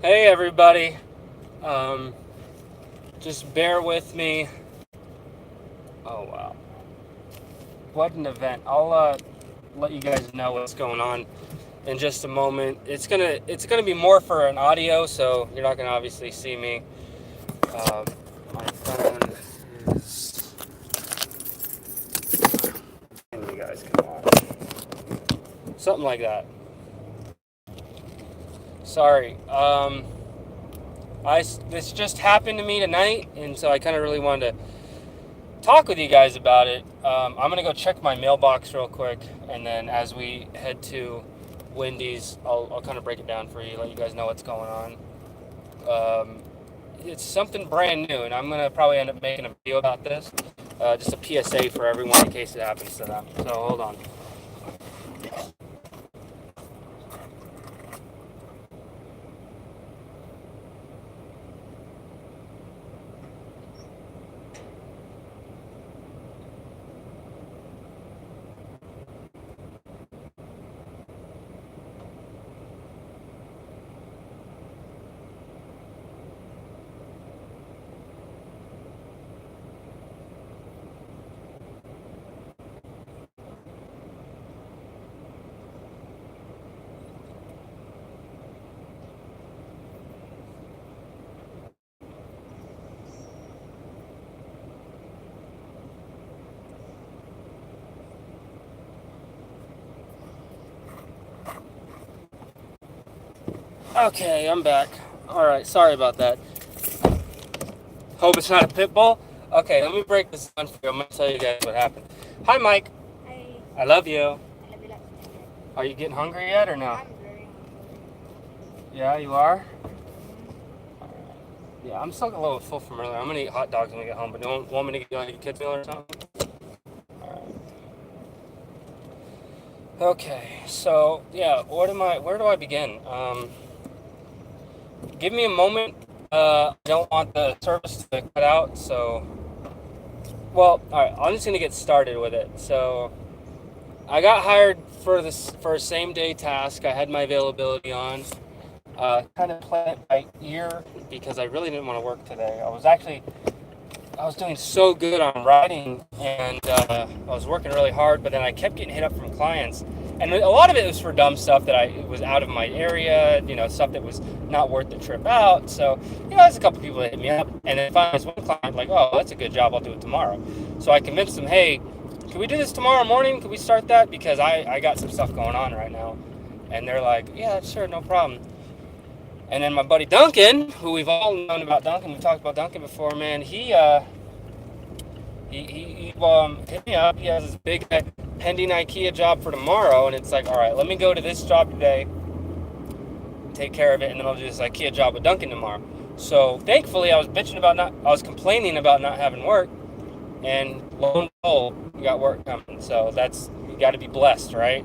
Hey everybody, um, just bear with me. Oh wow, what an event! I'll let you guys know what's going on in just a moment. It's gonna be more for an audio, so you're not gonna obviously see me. Um, my phone is. And you guys come on, something like that. Sorry. This just happened to me tonight, and so I kind of really wanted to talk with you guys about it. I'm gonna go check my mailbox real quick, and then as we head to Wendy's, I'll kind of break it down for you, let you guys know what's going on. It's something brand new, and I'm gonna probably end up making a video about this. Just a PSA for everyone in case it happens to them. So hold on. Okay, I'm back. All right, sorry about that. Hope it's not a pit bull. Okay, let me break this down for you. I'm gonna tell you guys what happened. Hi, Mike. Hi. I love you. I love you like Are you getting hungry yet or no? I'm very hungry. Yeah, you are? Yeah, I'm still a little full from earlier. I'm gonna eat hot dogs when we get home, but don't want me to get you like a kid's meal or something? Okay, so yeah, where do I begin? Give me a moment. I don't want the service to cut out, so well, all right. I'm just gonna get started with it. So I got hired for a same day task. I had my availability on. Kind of playing it by ear because I really didn't want to work today. I was doing so good on writing, and I was working really hard, but then I kept getting hit up from clients, and a lot of it was for dumb stuff that it was out of my area, stuff that was not worth the trip out. So, there's a couple people that hit me up, and then finally was one client like, oh, that's a good job, I'll do it tomorrow. So I convinced them, hey, can we do this tomorrow morning? Can we start that? Because I got some stuff going on right now. And they're like, yeah, sure, no problem. And then my buddy Duncan, who we've all known about Duncan, we've talked about Duncan before, man, he hit me up. He has this big pending IKEA job for tomorrow, and it's like, all right, let me go to this job today, take care of it, and then I'll do this IKEA job with Duncan tomorrow. So thankfully, I was complaining about not having work, and lo and behold, we got work coming. So you got to be blessed, right?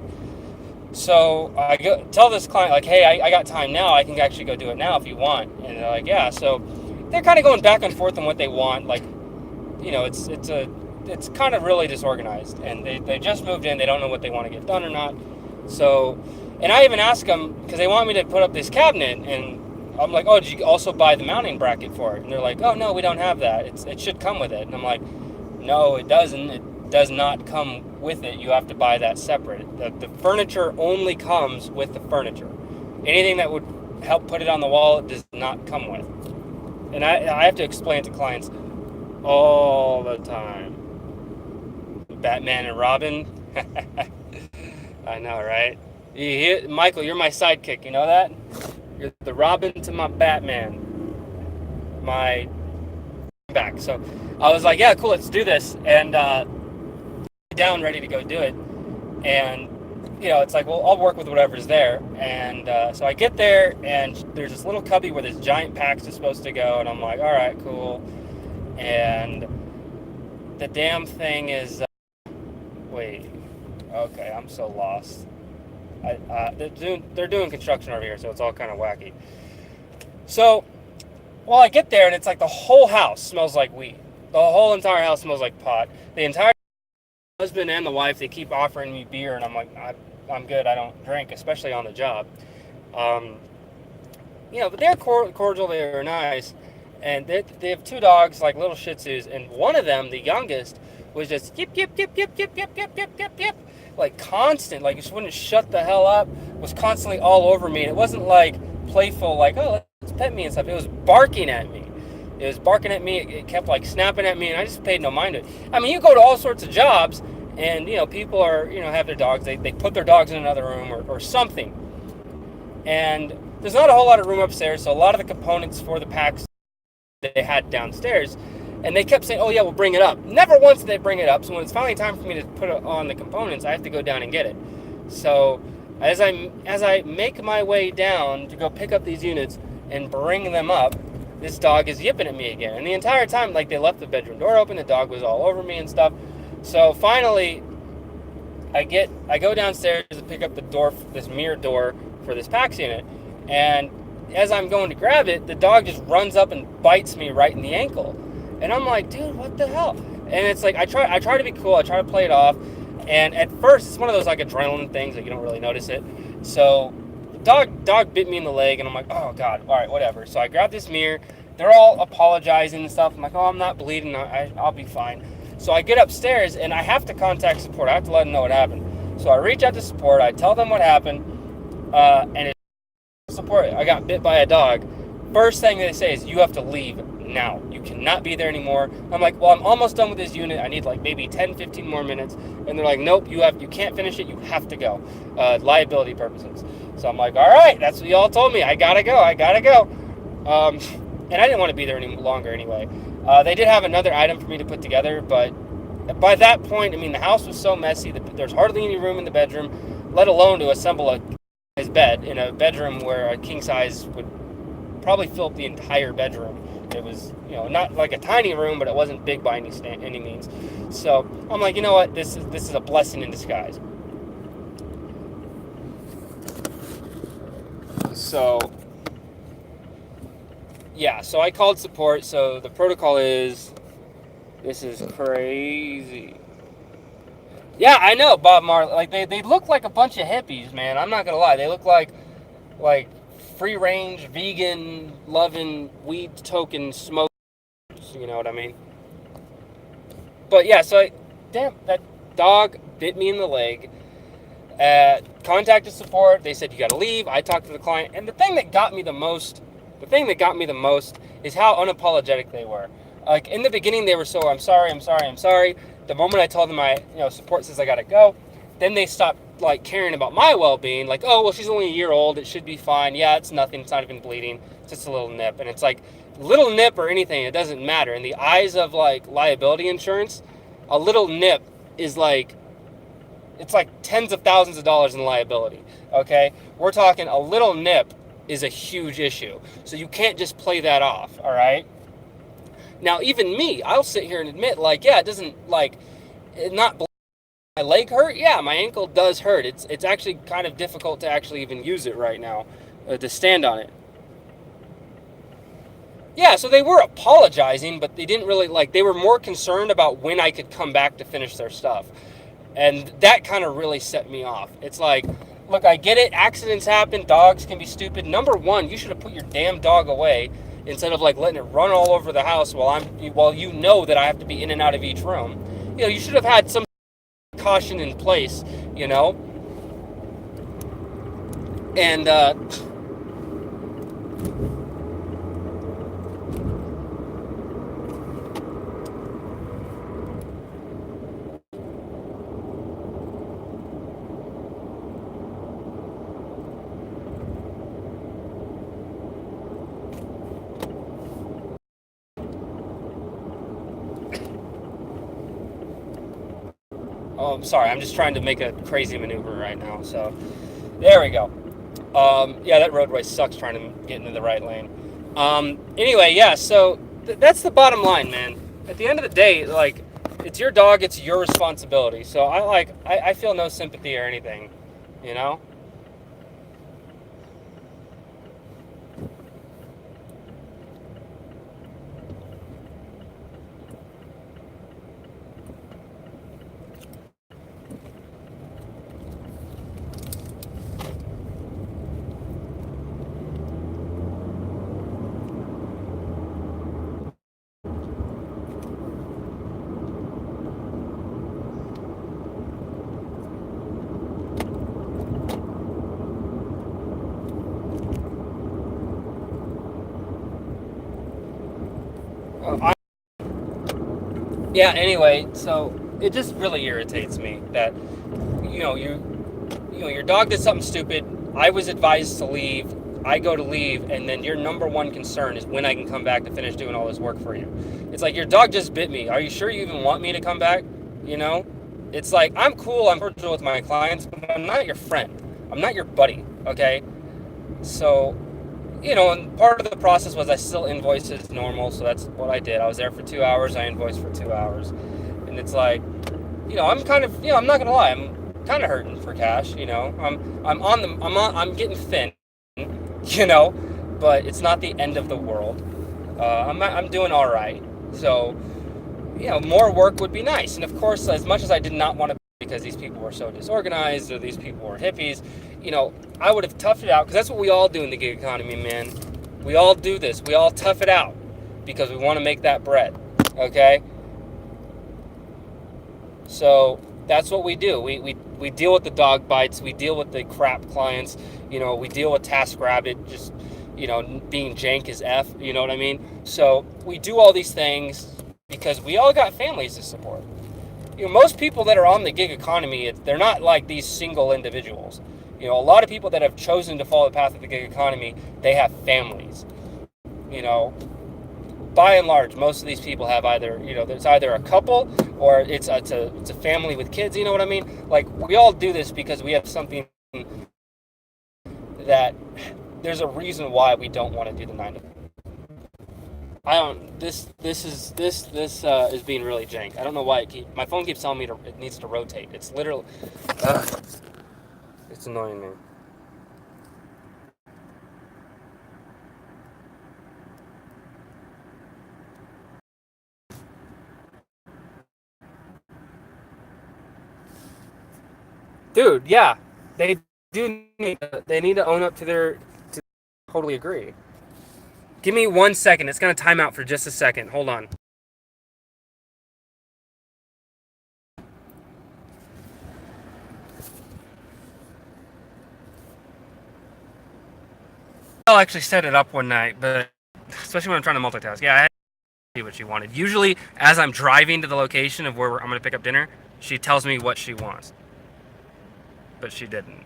So I tell this client like, hey, I got time now. I can actually go do it now if you want. And they're like, yeah. So they're kind of going back and forth on what they want. Like, it's kind of really disorganized, and they just moved in. They don't know what they want to get done or not. So, and I even asked them because they want me to put up this cabinet, and I'm like, oh, did you also buy the mounting bracket for it? And they're like, oh no, we don't have that. It should come with it. And I'm like, no, it doesn't. It does not come with it. You have to buy that separate. The furniture only comes with the furniture. Anything that would help put it on the wall does not come with. And I have to explain to clients all the time. Batman and Robin. I know, right? Michael, you're my sidekick. You know that? You're the Robin to my Batman. My back. So I was like, yeah, cool, let's do this. And down, ready to go do it. And it's like, well, I'll work with whatever's there. And so I get there, and there's this little cubby where this giant PAX is supposed to go. And I'm like, all right, cool. And the damn thing is, wait, okay, I'm so lost. They're doing construction over here, so it's all kind of wacky. So, well, I get there, and it's like the whole house smells like weed. The whole entire house smells like pot. The entire husband and the wife, they keep offering me beer, and I'm like, I'm good. I don't drink, especially on the job. but they're cordial. They were nice, and they have two dogs, like little Shih Tzus, and one of them, the youngest, was just yip yip yip yip yip yip yip yip yip yip, like constant, like just wouldn't shut the hell up. Was constantly all over me, and it wasn't like playful, like oh let's pet me and stuff. It was barking at me. It was barking at me. It kept like snapping at me, and I just paid no mind to it. I mean, you go to all sorts of jobs, and people are have their dogs. They put their dogs in another room or something, and there's not a whole lot of room upstairs, so a lot of the components for the packs they had downstairs, and they kept saying, oh yeah, we'll bring it up. Never once did they bring it up, so when it's finally time for me to put it on the components, I have to go down and get it. So as I make my way down to go pick up these units and bring them up, this dog is yipping at me again. And the entire time, like, they left the bedroom door open, the dog was all over me and stuff. So finally, I go downstairs to pick up the door, this mirror door for this PAX unit, and as I'm going to grab it, the dog just runs up and bites me right in the ankle. And I'm like, dude, what the hell? And it's like, I try to be cool, I try to play it off, and at first, it's one of those like adrenaline things that you don't really notice it. So the dog bit me in the leg, and I'm like, oh God, all right, whatever. So I grab this mirror, they're all apologizing and stuff. I'm like, oh, I'm not bleeding, I'll be fine. So I get upstairs, and I have to contact support. I have to let them know what happened. So I reach out to support, I tell them what happened, and it's support, I got bit by a dog. First thing they say is, you have to leave now. You cannot be there anymore. I'm like, well, I'm almost done with this unit. I need like maybe 10, 15 more minutes. And they're like, nope, you can't finish it. You have to go. Liability purposes. So I'm like, all right, that's what y'all told me. I gotta go. And I didn't want to be there any longer anyway. They did have another item for me to put together, but by that point, I mean, the house was so messy that there's hardly any room in the bedroom, let alone to assemble his bed in a bedroom where a king size would probably fill up the entire bedroom. It was, not like a tiny room, but it wasn't big by any means. So I'm like, you know what? This is a blessing in disguise. So yeah, so I called support. So the protocol is, this is crazy. Yeah, I know, Bob Marley. Like, they look like a bunch of hippies, man. I'm not gonna lie. They look like free range, vegan, loving, weed token smokers. You know what I mean? But yeah, so damn, that dog bit me in the leg. Contacted support. They said you got to leave. I talked to the client, and the thing that got me the most is how unapologetic they were. Like, in the beginning, they were so, I'm sorry. The moment I told them support says I gotta go, then they stopped like caring about my well-being. Like, oh, well, she's only a year old, it should be fine. Yeah, it's nothing, it's not even bleeding, it's just a little nip. And it's like, little nip or anything, it doesn't matter. In the eyes of like liability insurance, a little nip is like, it's like tens of thousands of dollars in liability. Okay, we're talking a little nip is a huge issue, so you can't just play that off. All right. Now, even me, I'll sit here and admit, like, yeah, it doesn't, like, not my leg hurt. Yeah, my ankle does hurt. It's actually kind of difficult to actually even use it right now, to stand on it. Yeah, so they were apologizing, but they didn't really, like, they were more concerned about when I could come back to finish their stuff. And that kind of really set me off. It's like, look, I get it. Accidents happen. Dogs can be stupid. Number one, you should have put your damn dog away instead of like letting it run all over the house while you know that I have to be in and out of each room. You should have had some caution in place, and oh, I'm sorry. I'm just trying to make a crazy maneuver right now. So, there we go. Yeah, that roadway sucks trying to get into the right lane. Anyway, yeah, so that's the bottom line, man. At the end of the day, like, it's your dog, it's your responsibility. So I feel no sympathy or anything, you know? Yeah. Anyway, so it just really irritates me that you know you your dog did something stupid. I was advised to leave. I go to leave, and then your number one concern is when I can come back to finish doing all this work for you. It's like your dog just bit me. Are you sure you even want me to come back? You know, it's like I'm cool. I'm cordial with my clients, but I'm not your friend. I'm not your buddy. Okay, so and part of the process was I still invoiced as normal, so that's what I did. I was there for 2 hours. I invoiced for 2 hours, and it's like, I'm kind of, I'm not gonna lie, I'm kind of hurting for cash. I'm getting thin, you know, but it's not the end of the world. I'm doing all right. So, more work would be nice. And of course, as much as I did not want to, because these people were so disorganized or these people were hippies, I would have toughed it out because that's what we all do in the gig economy, man. We all do this. We all tough it out because we want to make that bread. Okay? So that's what we do. We deal with the dog bites. We deal with the crap clients. We deal with TaskRabbit just, being jank as F. You know what I mean? So we do all these things because we all got families to support. Most people that are on the gig economy, they're not like these single individuals. A lot of people that have chosen to follow the path of the gig economy, they have families. By and large, most of these people have either, there's either a couple or it's a family with kids. You know what I mean? Like, we all do this because we have something that there's a reason why we don't want to do the 9 to 5. I don't. This is being really jank. I don't know why my phone keeps telling me it needs to rotate. It's literally, it's annoying me. Dude, yeah, they they need to own up to their. Totally agree. Give me 1 second. It's gonna time out for just a second. Hold on. I'll actually set it up one night, but especially when I'm trying to multitask. Yeah, I had to see what she wanted. Usually, as I'm driving to the location of where I'm gonna pick up dinner, she tells me what she wants, but she didn't.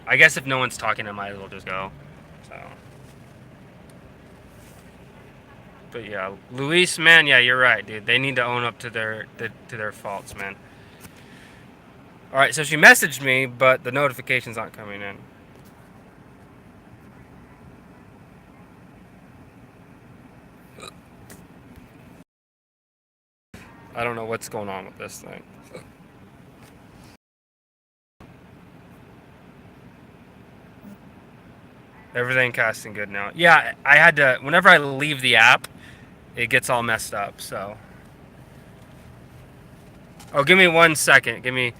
I guess if no one's talking, I might as well just go. So, but yeah, Luis, man, yeah, you're right, dude. They need to own up to their faults, man. All right, so she messaged me, but the notifications aren't coming in. I don't know what's going on with this thing. Everything casting good now. Yeah, I had to. Whenever I leave the app, it gets all messed up. So, oh, give me 1 second. Give me.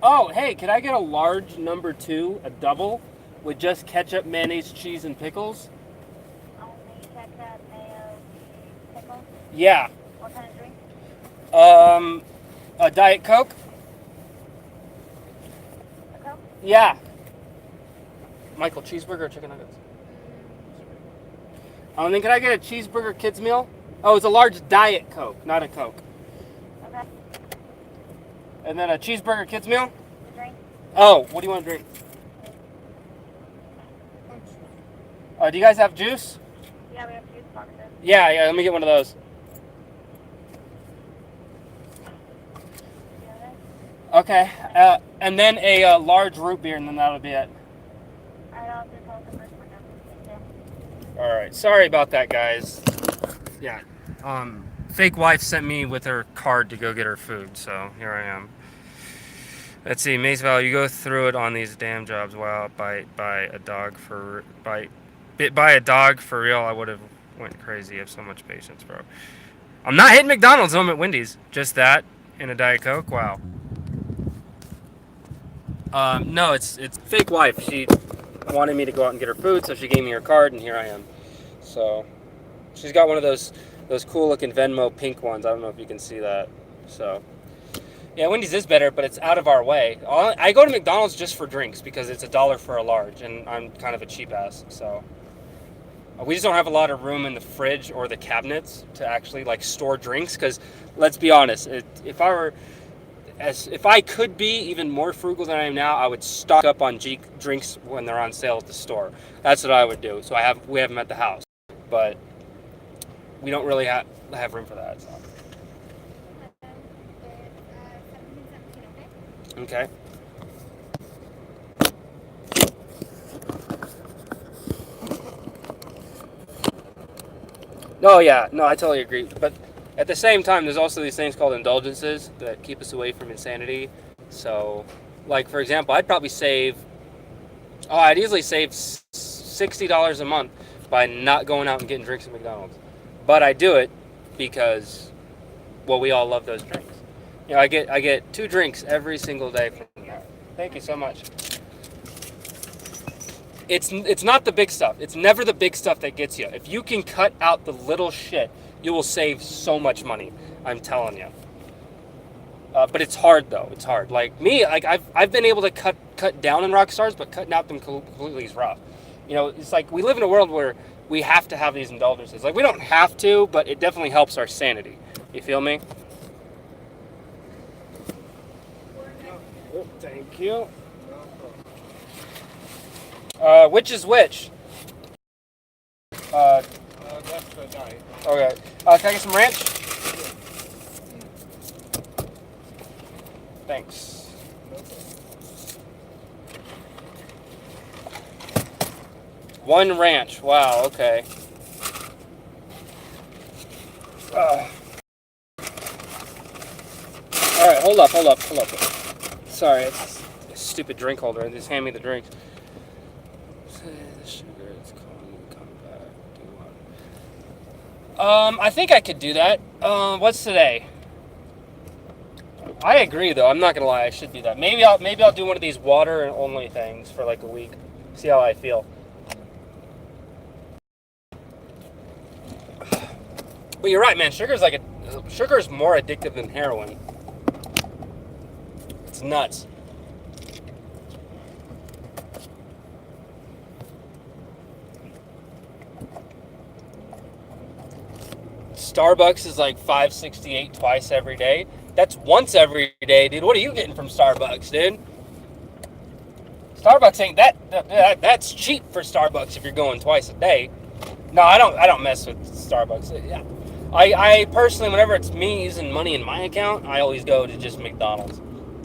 Oh, hey, can I get a large number two, a double, with just ketchup, mayonnaise, cheese, and pickles? Only ketchup, mayo, pickles? Yeah. What kind of drink? A Diet Coke. A Coke? Yeah. Michael, cheeseburger or chicken nuggets? And then can I get a cheeseburger kids meal? Oh, it's a large Diet Coke, not a Coke. Okay. And then a cheeseburger kids meal? Drink. Oh, what do you want to drink? Do you guys have juice? Yeah, we have juice boxes. Yeah, let me get one of those. Okay, and then a large root beer, and then that'll be it. All right, sorry about that, guys. Yeah, fake wife sent me with her card to go get her food, so here I am. Let's see, Mace Val, you go through it on these damn jobs. Wow, bit by a dog for real. I would have went crazy. I have so much patience, bro. I'm not hitting McDonald's. I'm at Wendy's. Just that and a Diet Coke. Wow. No, it's fake wife. She wanted me to go out and get her food, so she gave me her card, and here I am. So she's got one of those those cool looking Venmo pink ones. I don't know if you can see that. So yeah, Wendy's is better, but it's out of our way. I go to McDonald's just for drinks because it's $1 for a large, and I'm kind of a cheap ass. So we just don't have a lot of room in the fridge or the cabinets to actually like store drinks. Because let's be honest, if I could be even more frugal than I am now, I would stock up on drinks when they're on sale at the store. That's what I would do. So we have them at the house, but we don't really have room for that. So. Okay. Oh yeah, no, I totally agree. But at the same time, there's also these things called indulgences that keep us away from insanity. So, like for example, I'd easily save $60 a month by not going out and getting drinks at McDonald's. But I do it because, well, we all love those drinks. You know, I get 2 drinks every single day from there. Thank you so much. It's not the big stuff. It's never the big stuff that gets you. If you can cut out the little shit, you will save so much money. I'm telling you. But it's hard though. It's hard. Like me, like I've been able to cut down on rock stars, but cutting out them completely is rough. You know, it's like we live in a world where we have to have these indulgences. Like we don't have to, but it definitely helps our sanity. You feel me? Oh, thank you. Which is which? That's the diet. Okay. Can I get some ranch? Thanks. One ranch. Wow. Okay. All right. Hold up. Sorry, it's a stupid drink holder. Just hand me the drinks. I think I could do that. What's today? I agree, though. I'm not gonna lie. I should do that. Maybe I'll do one of these water and only things for like a week. See how I feel. But you're right, man. Sugar is more addictive than heroin. It's nuts. Starbucks is like $5.68 twice every day. That's once every day, dude. What are you getting from Starbucks, dude? Starbucks ain't that's cheap for Starbucks if you're going twice a day. No, I don't mess with Starbucks. Yeah. I personally, whenever it's me using money in my account, I always go to just McDonald's.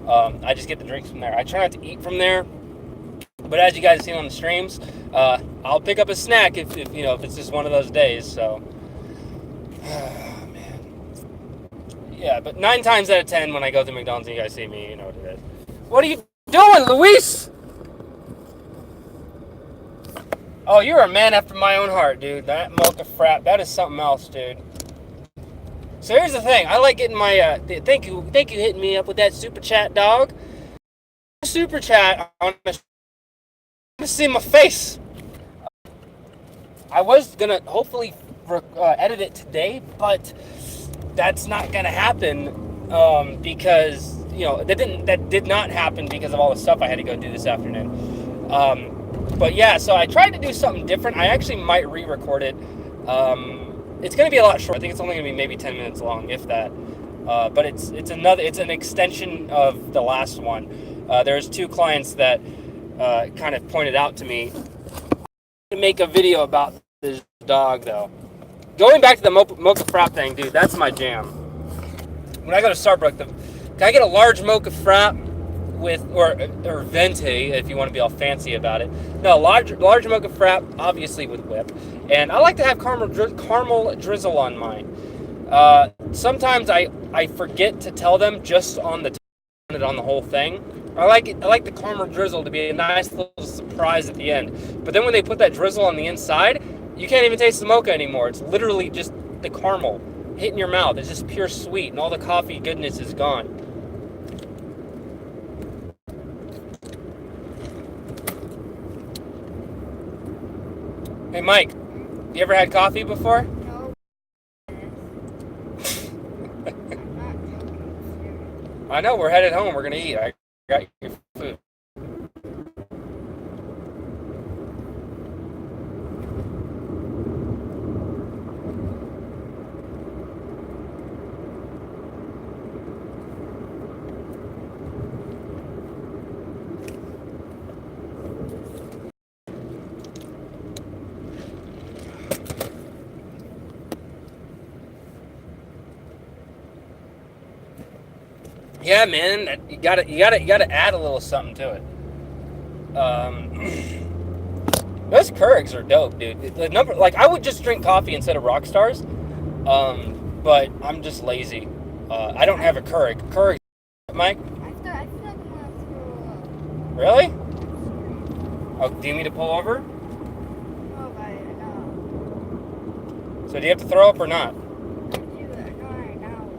I just get the drinks from there. I try not to eat from there, but as you guys have seen on the streams, I'll pick up a snack if it's just one of those days. So. Oh, man. Yeah, but 9 times out of 10 when I go to McDonald's and you guys see me, you know what it is. What are you doing, Luis? Oh, you're a man after my own heart, dude. That mocha frap, that is something else, dude. So here's the thing. I like getting my, thank you hitting me up with that super chat, dog. Super chat on to see my face. I was gonna hopefully edit it today, but that's not gonna happen because that did not happen because of all the stuff I had to go do this afternoon. But yeah, so I tried to do something different. I actually might re-record it. It's gonna be a lot shorter. I think it's only gonna be maybe 10 minutes long, if that. But it's an extension of the last one. There's 2 clients that kind of pointed out to me to make a video about this dog, though. Going back to the mocha frap thing, dude, that's my jam. When I go to Starbucks, can I get a large mocha frap with, or venti, if you want to be all fancy about it. No, large mocha frap, obviously with whip. And I like to have caramel drizzle on mine. Sometimes I forget to tell them just on the whole thing. I like the caramel drizzle to be a nice little surprise at the end. But then when they put that drizzle on the inside, you can't even taste the mocha anymore. It's literally just the caramel hitting your mouth. It's just pure sweet, and all the coffee goodness is gone. Hey, Mike, you ever had coffee before? No. I know, we're headed home. We're gonna eat. I got your food. Yeah, man, you gotta add a little something to it. Those Keurigs are dope, dude. The number, like, I would just drink coffee instead of Rockstars, but I'm just lazy. I don't have a Keurig. Keurig, Mike? I feel like I'm gonna throw Really? Oh, do you need me to pull over? up. I know. So do you have to throw up or not? I know.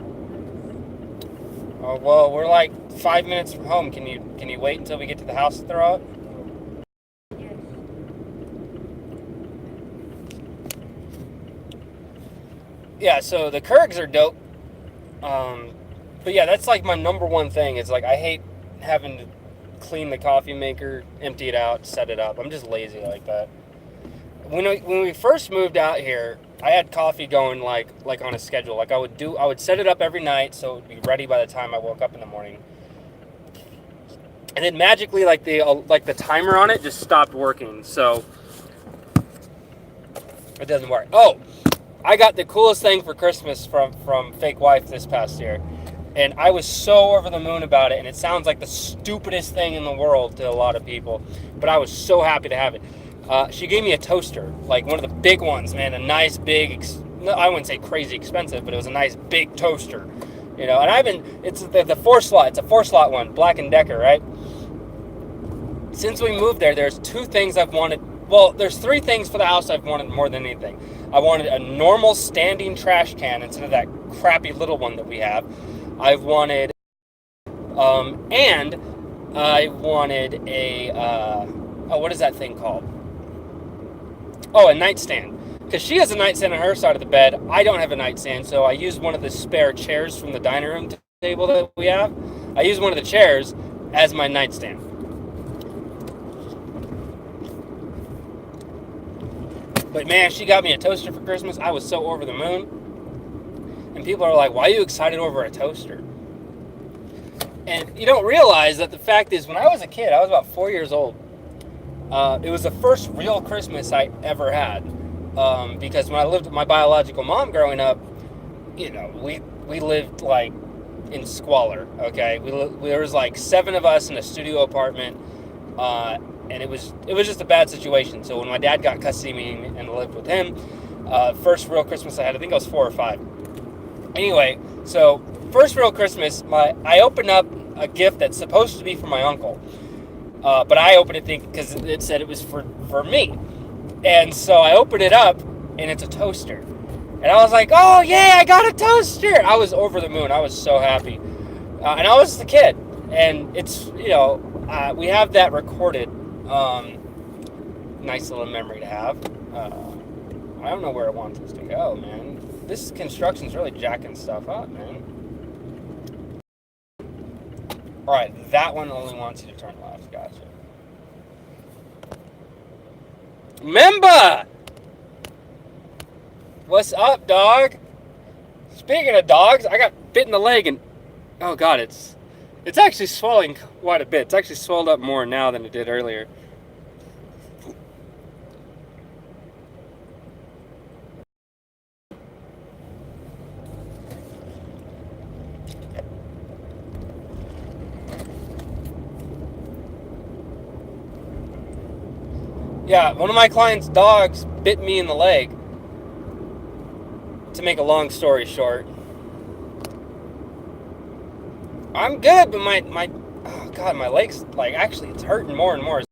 Oh, well, we're like 5 minutes from home. Can you wait until we get to the house to throw up? Yes. Yeah, so the Keurigs are dope. But yeah, that's like my number one thing. It's like I hate having to clean the coffee maker, empty it out, set it up. I'm just lazy like that. When we first moved out here, I had coffee going like on a schedule. Like I would set it up every night so it would be ready by the time I woke up in the morning. And then magically, like the timer on it just stopped working, so it doesn't work. Oh, I got the coolest thing for Christmas from Fake Wife this past year, and I was so over the moon about it. And it sounds like the stupidest thing in the world to a lot of people, but I was so happy to have it. She gave me a toaster, like one of the big ones, man. A nice big, I wouldn't say crazy expensive, but it was a nice big toaster, you know. And it's the 4-slot. It's a 4-slot one, Black & Decker, right? Since we moved there, there's 2 things I've wanted. Well, there's 3 things for the house I've wanted more than anything. I wanted a normal standing trash can instead of that crappy little one that we have. I've wanted, and I wanted a, what is that thing called? Oh, a nightstand. Because she has a nightstand on her side of the bed. I don't have a nightstand, so I used one of the spare chairs from the dining room table that we have. I used one of the chairs as my nightstand. But man, she got me a toaster for Christmas. I was so over the moon. And people are like, why are you excited over a toaster? And you don't realize that the fact is, when I was a kid, I was about 4 years old. It was the first real Christmas I ever had. Because when I lived with my biological mom growing up, you know, we lived like in squalor, okay? There was like 7 of us in a studio apartment. And it was just a bad situation. So when my dad got custody of me and lived with him, first real Christmas I had, I think I was 4 or 5. Anyway, so first real Christmas, I opened up a gift that's supposed to be for my uncle, but I opened it because it said it was for me, and so I opened it up, and it's a toaster, and I was like, oh yeah, I got a toaster! I was over the moon. I was so happy, and I was the kid, and it's, you know, we have that recorded. Nice little memory to have. I don't know where it wants us to go, man. This construction's really jacking stuff up, man. Alright, that one only wants you to turn left. Gotcha. Memba! What's up, dog? Speaking of dogs, I got bit in the leg and... oh god, it's actually swelling quite a bit. It's actually swelled up more now than it did earlier. Yeah, one of my clients' dogs bit me in the leg. To make a long story short. I'm good, but my oh god, my leg's like, actually it's hurting more and more.